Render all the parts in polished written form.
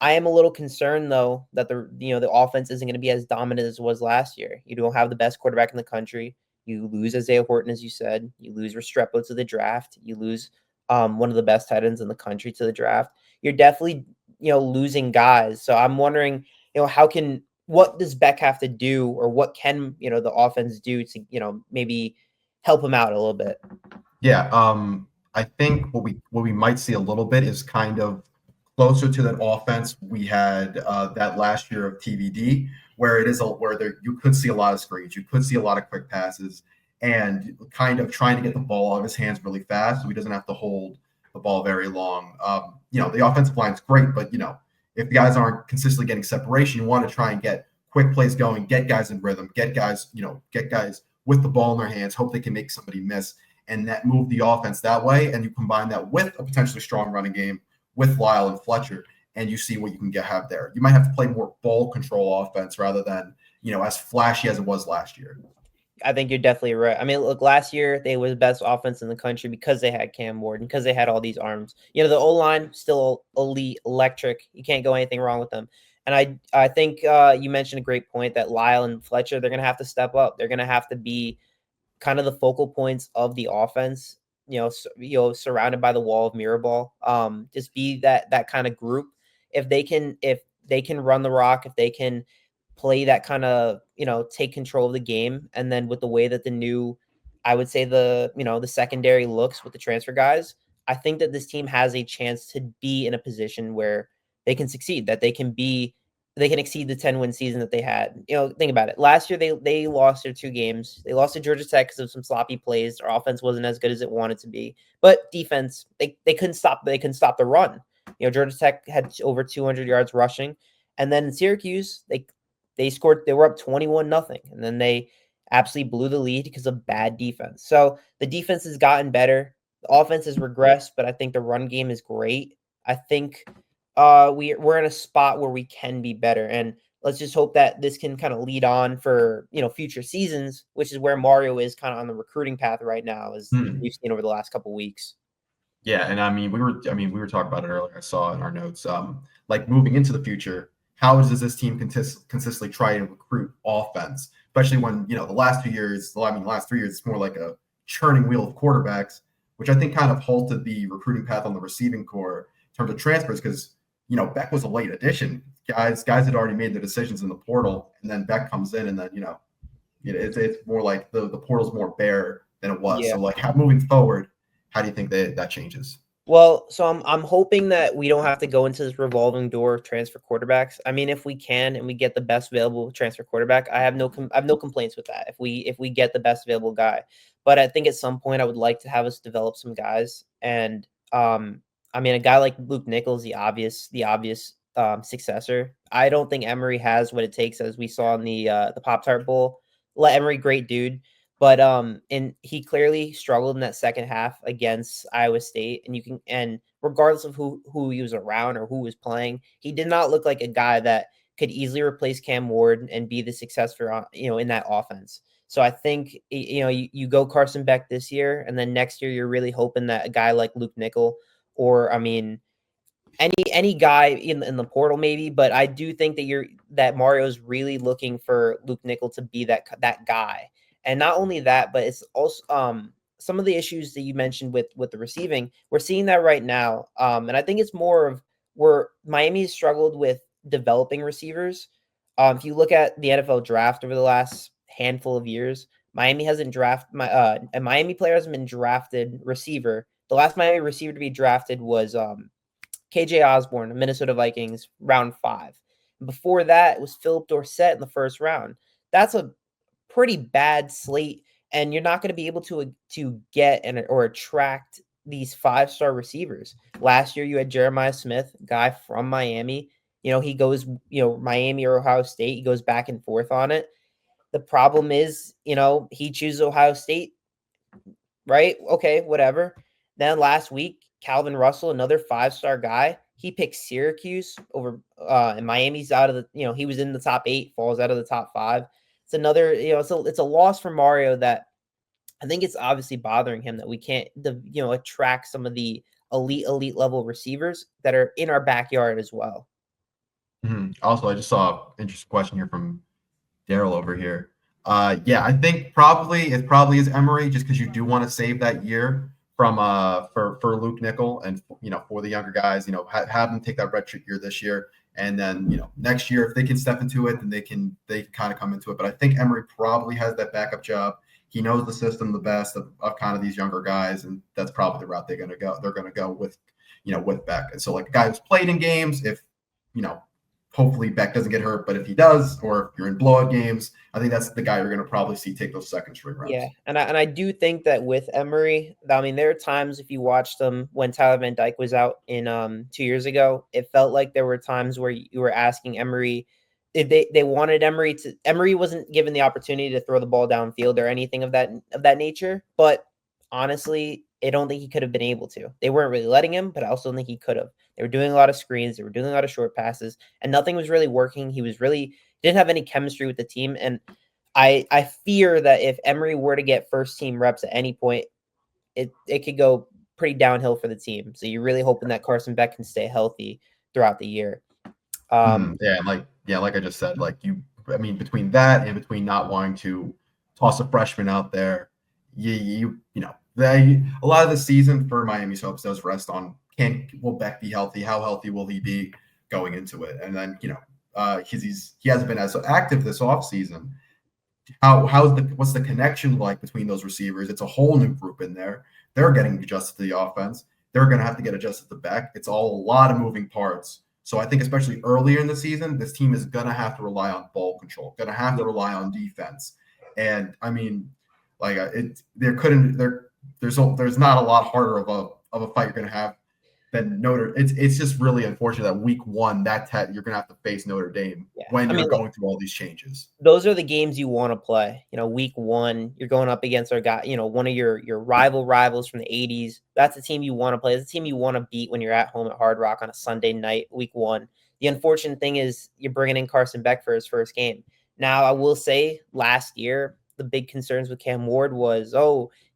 I am a little concerned though that the offense isn't going to be as dominant as it was last year. You don't have the best quarterback in the country. You lose Isaiah Horton, as you said. You lose Restrepo to the draft. You lose one of the best tight ends in the country to the draft. You're definitely losing guys. So I'm wondering, what does Beck have to do, or what can the offense do to maybe help him out a little bit? Yeah, I think what we might see a little bit is kind of closer to that offense we had that last year of TVD, where you could see a lot of screens, you could see a lot of quick passes, and kind of trying to get the ball out of his hands really fast, so he doesn't have to hold the ball very long. The offensive line's great, but if the guys aren't consistently getting separation, you want to try and get quick plays going, get guys in rhythm, get guys with the ball in their hands, hope they can make somebody miss and that move the offense that way. And you combine that with a potentially strong running game with Lyle and Fletcher, and you see what you can have there. You might have to play more ball control offense rather than, as flashy as it was last year. I think you're definitely right. I mean, look, last year they were the best offense in the country because they had Cam Ward and because they had all these arms. The O-line still elite, electric. You can't go anything wrong with them. And I think you mentioned a great point that Lyle and Fletcher, they're going to have to step up. They're going to have to be kind of the focal points of the offense. Surrounded by the wall of Mirabal. Just be that kind of group. If they can run the rock, if they can play that kind of, take control of the game. And then with the way that I would say the secondary looks with the transfer guys, I think that this team has a chance to be in a position where they can succeed, that they can exceed the 10-win season that they had. Think about it. Last year, they lost their 2 games. They lost to Georgia Tech because of some sloppy plays. Their offense wasn't as good as it wanted to be. But defense, they couldn't stop the run. Georgia Tech had over 200 yards rushing. And then in Syracuse, they were up 21-0. And then they absolutely blew the lead because of bad defense. So the defense has gotten better. The offense has regressed, but I think the run game is great. I think we're in a spot where we can be better, and let's just hope that this can kind of lead on for future seasons, which is where Mario is kind of on the recruiting path right now, as we've seen over the last couple of weeks. Yeah, and I mean we were talking about it earlier. I saw in our notes, like moving into the future, how does this team consistently try and recruit offense, especially when the last 2 years, last 3 years, it's more like a churning wheel of quarterbacks, which I think kind of halted the recruiting path on the receiving core in terms of transfers because Beck was a late addition. Guys had already made their decisions in the portal, and then Beck comes in, and then it's more like the portal's more bare than it was. Yeah. So moving forward, how do you think that changes? Well, so I'm hoping that we don't have to go into this revolving door of transfer quarterbacks. I mean, if we can and we get the best available transfer quarterback, I have no complaints with that. If we get the best available guy, but I think at some point I would like to have us develop some guys. And I mean, a guy like Luke Nichols, the obvious successor. I don't think Emory has what it takes, as we saw in the Pop-Tart Bowl. Emory, great dude. But and he clearly struggled in that second half against Iowa State, and regardless of who he was around or who was playing, he did not look like a guy that could easily replace Cam Ward and be the success for in that offense. So I think you go Carson Beck this year, and then next year you're really hoping that a guy like Luke Nickel, or I mean any guy in the portal maybe, but I do think that Mario's really looking for Luke Nickel to be that guy. And not only that, but it's also some of the issues that you mentioned with the receiving. We're seeing that right now. And I think it's more of where Miami has struggled with developing receivers. If you look at the NFL draft over the last handful of years, Miami hasn't a Miami player hasn't been drafted receiver. The last Miami receiver to be drafted was KJ Osborne, Minnesota Vikings, round 5. Before that, it was Philip Dorsett in the first round. That's a pretty bad slate, and you're not going to be able to get or attract these 5-star receivers. Last year, you had Jeremiah Smith, guy from Miami. He goes, Miami or Ohio State. He goes back and forth on it. The problem is, he chooses Ohio State, right? Okay, whatever. Then last week, Calvin Russell, another 5-star guy, he picked Syracuse over, and Miami's out of the, he was in the top 8, falls out of the top 5. It's another, it's a loss for Mario that I think it's obviously bothering him that we can't, attract some of the elite level receivers that are in our backyard as well. Also, I just saw an interesting question here from Daryl over here. Yeah, I think probably is Emery, just because you do want to save that year from for Luke Nickel, and for the younger guys, have them take that redshirt year this year, and then next year if they can step into it, then they can kind of come into it. But I think Emery probably has that backup job. He knows the system the best of kind of these younger guys, and that's probably the route they're going to go. They're going to go with Beck. And so like a guy who's played in games, if you know hopefully Beck doesn't get hurt, but if he does, or if you're in blowout games, I think that's the guy you're going to probably see take those second string Yeah, reps. and I do think that with Emery, I mean, there are times if you watched them when Tyler Van Dyke was out in 2 years ago, it felt like there were times where you were asking Emery if they wanted Emery to. Emery wasn't given the opportunity to throw the ball downfield or anything of that nature. But honestly, I don't think he could have been able to. They weren't really letting him, but I also don't think he could have. They were doing a lot of screens, they were doing a lot of short passes, and nothing was really working. He was really didn't have any chemistry with the team, and I fear that if Emery were to get first team reps at any point, it could go pretty downhill for the team. So you're really hoping that Carson Beck can stay healthy throughout the year. Like I just said, I mean, between that and between not wanting to toss a freshman out there, a lot of the season for Miami's hopes does rest on will Beck be healthy? How healthy will he be going into it? And then because he hasn't been as active this offseason. What's the connection like between those receivers? It's a whole new group in there. They're getting adjusted to the offense. They're going to have to get adjusted to Beck. It's all a lot of moving parts. So I think especially earlier in the season, this team is going to have to rely on ball control, going to have to rely on defense. And I mean, there's not a lot harder of a fight you're going to have than Notre. It's just really unfortunate that week one you're going to have to face Notre Dame when you're going through all these changes. Those are the games you want to play. Week one, you're going up against our guy, one of your rivals from the 80s. That's the team you want to play. It's the team you want to beat when you're at home at Hard Rock on a Sunday night, week one. The unfortunate thing is you're bringing in Carson Beck for his first game. Now, I will say last year, the big concerns with Cam Ward was,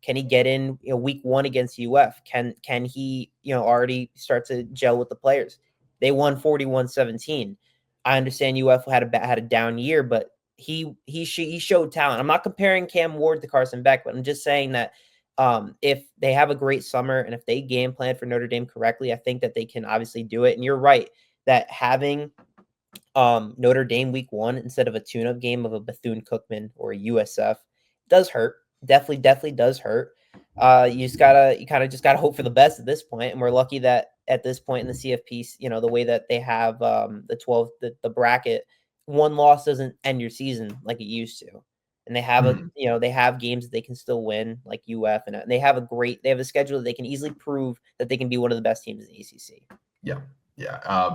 can he get in week one against UF? Can he already start to gel with the players? They won 41-17. I understand UF had a down year, but he showed talent. I'm not comparing Cam Ward to Carson Beck, but I'm just saying that if they have a great summer and if they game plan for Notre Dame correctly, I think that they can obviously do it. And you're right that having Notre Dame week one instead of a tune-up game of a Bethune-Cookman or a USF does hurt. Definitely does hurt. You kind of just gotta hope for the best at this point, and we're lucky that at this point in the CFP, the way that they have the bracket, one loss doesn't end your season like it used to, and they have they have games that they can still win like UF, and they have a schedule that they can easily prove that they can be one of the best teams in the ACC. Yeah.